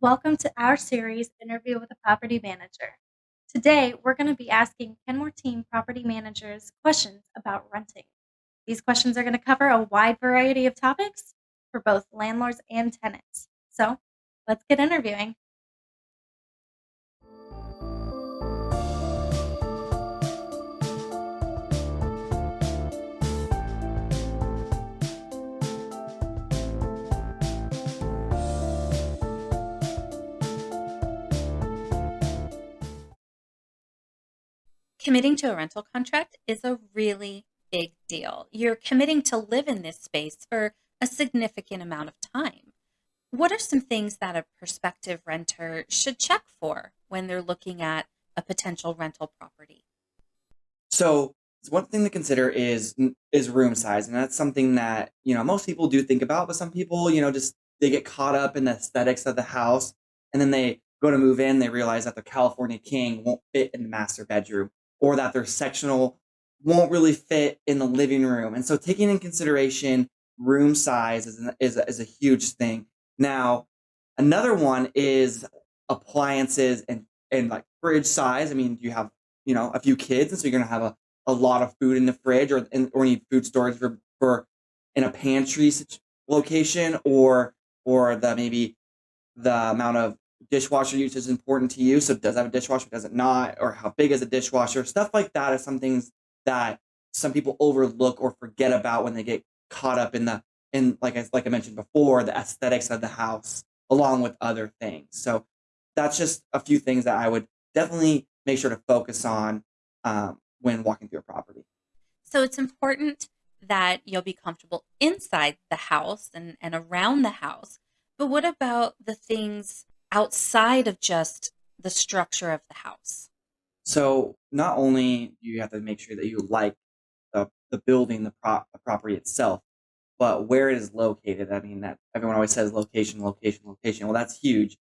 Welcome to our series, Interview with a Property Manager. Today, we're going to be asking Kenmore Team property managers questions about renting. These questions are going to cover a wide variety of topics for both landlords and tenants. So, let's get interviewing. Committing to a rental contract is a really big deal. You're committing to live in this space for a significant amount of time. What are some things that a prospective renter should check for when they're looking at a potential rental property? So one thing to consider is room size, and that's something that most people do think about, but some people just they get caught up in the aesthetics of the house, and then they go to move in, they realize that their California King won't fit in the master bedroom, or that their sectional won't really fit in the living room, and so taking in consideration room size is a huge thing. Now, another one is appliances and like fridge size. I mean, you have a few kids, and so you're gonna have a lot of food in the fridge, or need food storage for in a pantry location, or the maybe the amount of dishwasher use is important to you. So does it have a dishwasher, does it not, or how big is a dishwasher? Stuff like that is some things that some people overlook or forget about when they get caught up in like I mentioned before, the aesthetics of the house along with other things. So that's just a few things that I would definitely make sure to focus on when walking through a property. So it's important that you'll be comfortable inside the house and around the house. But what about the things outside of just the structure of the house? So not only do you have to make sure that you like the building, the property itself, but where it is located. I mean, that everyone always says location, location, location. Well, that's huge.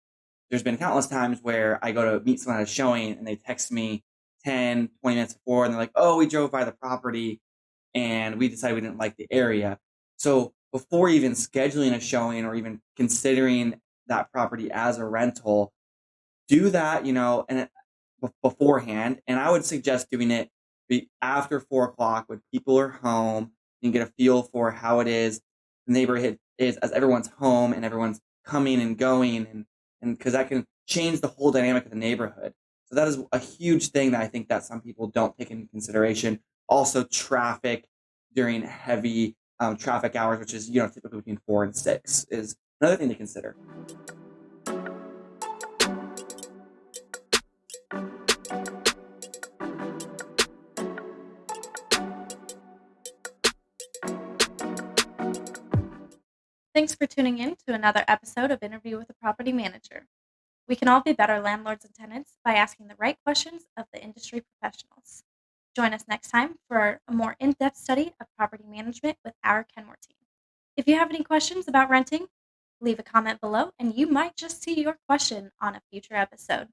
There's been countless times where I go to meet someone at a showing and they text me 10, 20 minutes before, and they're like, "Oh, we drove by the property and we decided we didn't like the area." So before even scheduling a showing or even considering that property as a rental, do that, and beforehand. And I would suggest doing it after 4 o'clock when people are home. You can get a feel for how it is, the neighborhood is as everyone's home and everyone's coming and going, and because that can change the whole dynamic of the neighborhood. So that is a huge thing that I think that some people don't take into consideration. Also, traffic during heavy traffic hours, which is typically between 4 and 6, is another thing to consider. Thanks for tuning in to another episode of Interview with a Property Manager. We can all be better landlords and tenants by asking the right questions of the industry professionals. Join us next time for a more in depth study of property management with our Kenmore team. If you have any questions about renting, leave a comment below and you might just see your question on a future episode.